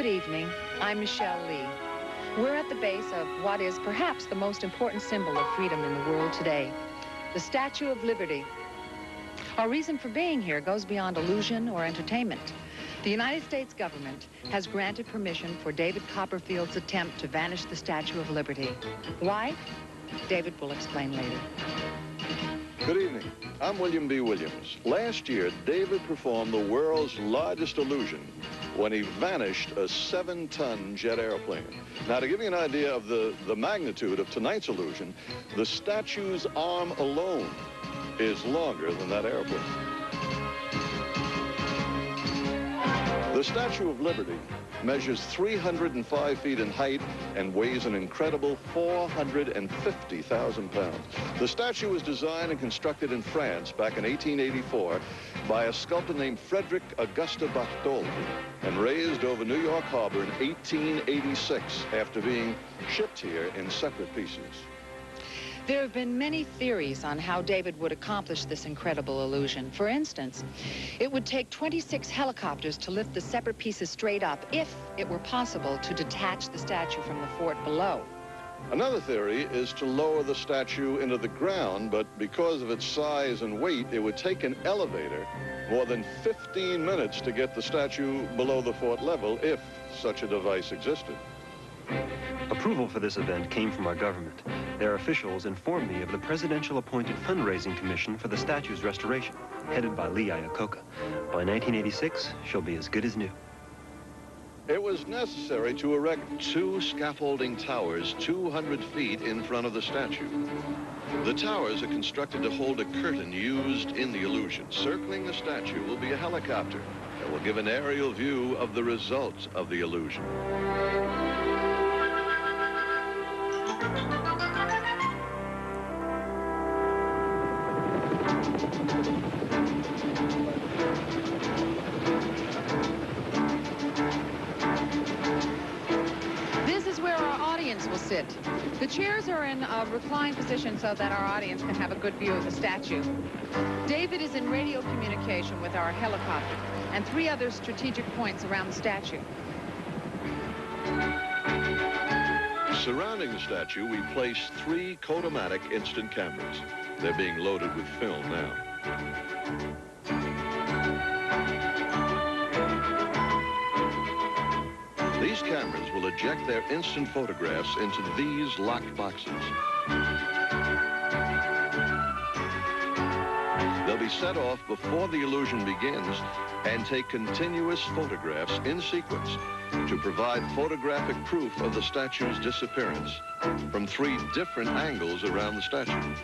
Good evening. I'm Michelle Lee. We're at the base of what is perhaps the most important symbol of freedom in the world today, the Statue of Liberty. Our reason for being here goes beyond illusion or entertainment. The United States government has granted permission for David Copperfield's attempt to vanish the Statue of Liberty. Why? David will explain later. Good evening. I'm William B. Williams. Last year, David performed the world's largest illusion when he vanished a 7-ton jet airplane. Now, to give you an idea of the magnitude of tonight's illusion, the statue's arm alone is longer than that airplane. The Statue of Liberty measures 305 feet in height and weighs an incredible 450,000 pounds. The statue was designed and constructed in France back in 1884 by a sculptor named Frederick Auguste Bartholdi and raised over New York Harbor in 1886 after being shipped here in separate pieces. There have been many theories on how David would accomplish this incredible illusion. For instance, it would take 26 helicopters to lift the separate pieces straight up if it were possible to detach the statue from the fort below. Another theory is to lower the statue into the ground, but because of its size and weight, it would take an elevator more than 15 minutes to get the statue below the fort level if such a device existed. Approval for this event came from our government. Their officials informed me of the presidential-appointed fundraising commission for the statue's restoration, headed by Lee Iacocca. By 1986, she'll be as good as new. It was necessary to erect 2 scaffolding towers 200 feet in front of the statue. The towers are constructed to hold a curtain used in the illusion. Circling the statue will be a helicopter that will give an aerial view of the result of the illusion. This is where our audience will sit. The chairs are in a reclined position so that our audience can have a good view of the statue. David is in radio communication with our helicopter and 3 other strategic points around the statue. Surrounding the statue, we place 3 Kodomatic instant cameras. They're being loaded with film now. These cameras will eject their instant photographs into these locked boxes. They'll be set off before the illusion begins and take continuous photographs in sequence to provide photographic proof of the statue's disappearance from 3 different angles around the statue.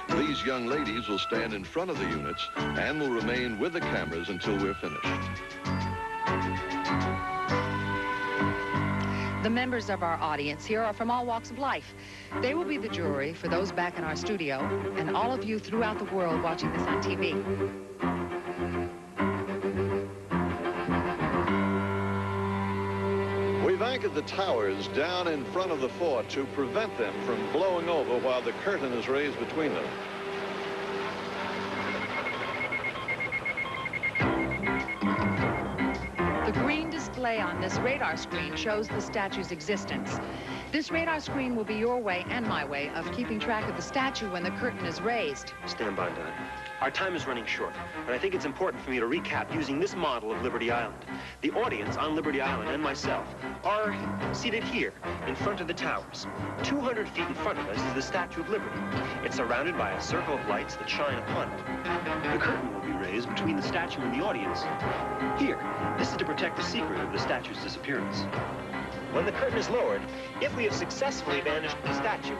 These young ladies will stand in front of the units and will remain with the cameras until we're finished. The members of our audience here are from all walks of life. They will be the jury for those back in our studio and all of you throughout the world watching this on TV. We've anchored the towers down in front of the fort to prevent them from blowing over while the curtain is raised between them. The green display on this radar screen shows the statue's existence. This radar screen will be your way and my way of keeping track of the statue when the curtain is raised. Stand by, Don. Our time is running short, and I think it's important for me to recap using this model of Liberty Island. The audience on Liberty Island and myself are seated here in front of the towers. 200 feet in front of us is the Statue of Liberty. It's surrounded by a circle of lights that shine upon it. The curtain will be raised between the statue and the audience. Here, this is to protect the secret of the statue's disappearance. When the curtain is lowered, if we have successfully vanished the statue,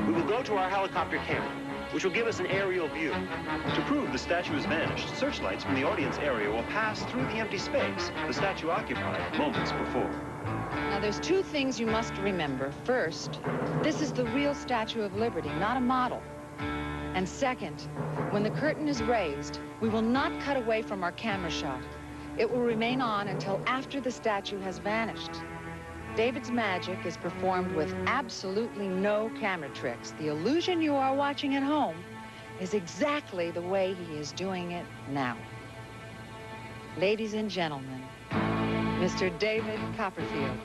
we will go to our helicopter camera, which will give us an aerial view. To prove the statue has vanished, searchlights from the audience area will pass through the empty space the statue occupied moments before. Now, there's 2 things you must remember. First, this is the real Statue of Liberty, not a model. And second, when the curtain is raised, we will not cut away from our camera shot. It will remain on until after the statue has vanished. David's magic is performed with absolutely no camera tricks. The illusion you are watching at home is exactly the way he is doing it now. Ladies and gentlemen, Mr. David Copperfield.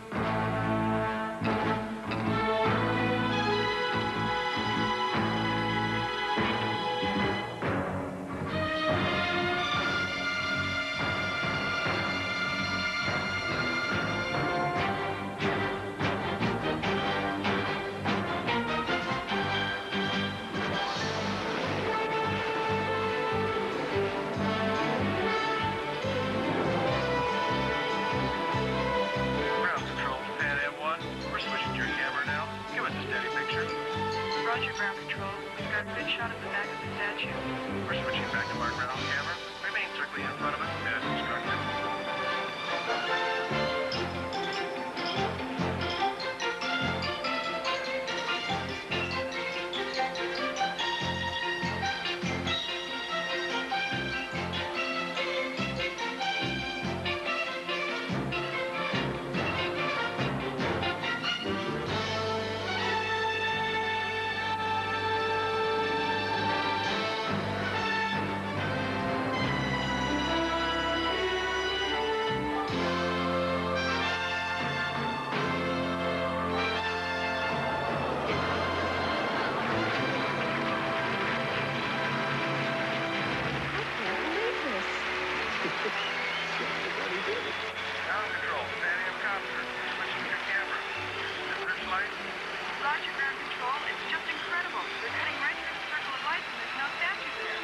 Roger, ground control. We've got a good shot of the back of the statue. We're switching back to our ground camera. Remain strictly in front of us as instructed. Ground control, standing up copter. Switching to camera. Visitor flight. Roger, ground control. It's just incredible. We're cutting right through the circle of light and there's no statue there.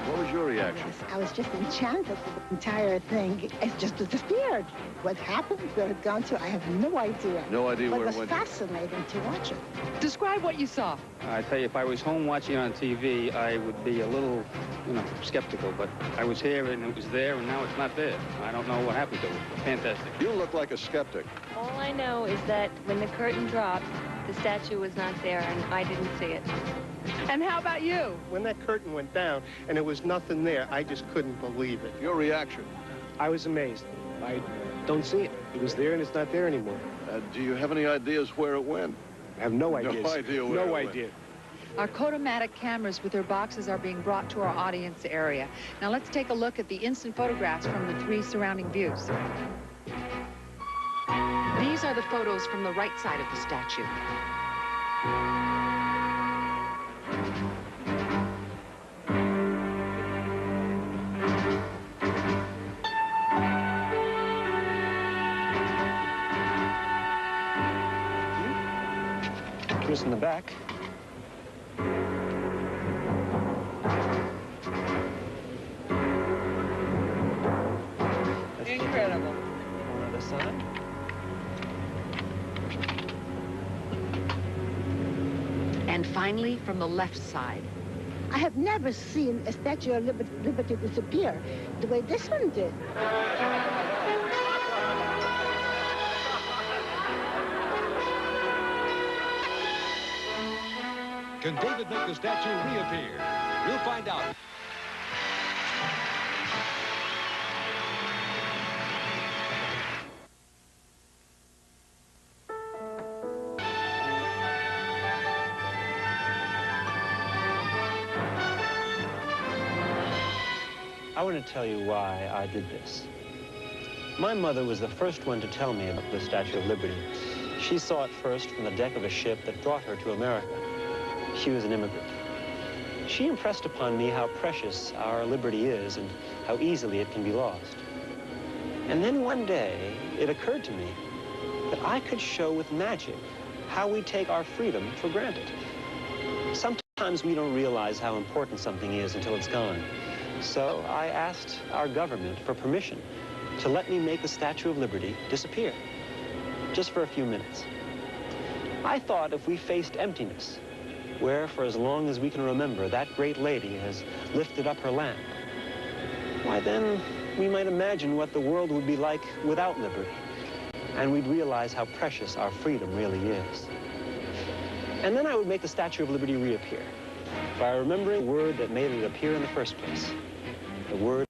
What was your reaction? Yes, I was just enchanted with the entire thing. It just disappeared. What happened, where it gone to, I have no idea. No idea but where it it was went. fascinating to watch it. Describe what you saw. I tell you, if I was home watching it on TV, I would be a little, skeptical. But I was here, and it was there, and now it's not there. I don't know what happened to it. Fantastic. You look like a skeptic. All I know is that when the curtain dropped, the statue was not there, and I didn't see it. And how about you? When that curtain went down and there was nothing there, I just couldn't believe it. Your reaction? I was amazed. I don't see it. It was there and it's not there anymore. Do you have any ideas where it went? I have no idea. No idea where it No went. idea. Our Kodomatic cameras with their boxes are being brought to our audience area. Now let's take a look at the instant photographs from the 3 surrounding views. These are the photos from the right side of the statue. This in the back. Incredible. On the other side. And finally, from the left side. I have never seen a Statue of Liberty disappear the way this one did. Can David make the statue reappear? We'll find out. I want to tell you why I did this. My mother was the first one to tell me about the Statue of Liberty. She saw it first from the deck of a ship that brought her to America. She was an immigrant. She impressed upon me how precious our liberty is and how easily it can be lost. And then one day, it occurred to me that I could show with magic how we take our freedom for granted. Sometimes we don't realize how important something is until it's gone. So I asked our government for permission to let me make the Statue of Liberty disappear, just for a few minutes. I thought if we faced emptiness, where for as long as we can remember, that great lady has lifted up her lamp, why then we might imagine what the world would be like without liberty. And we'd realize how precious our freedom really is. And then I would make the Statue of Liberty reappear by remembering the word that made it appear in the first place. The word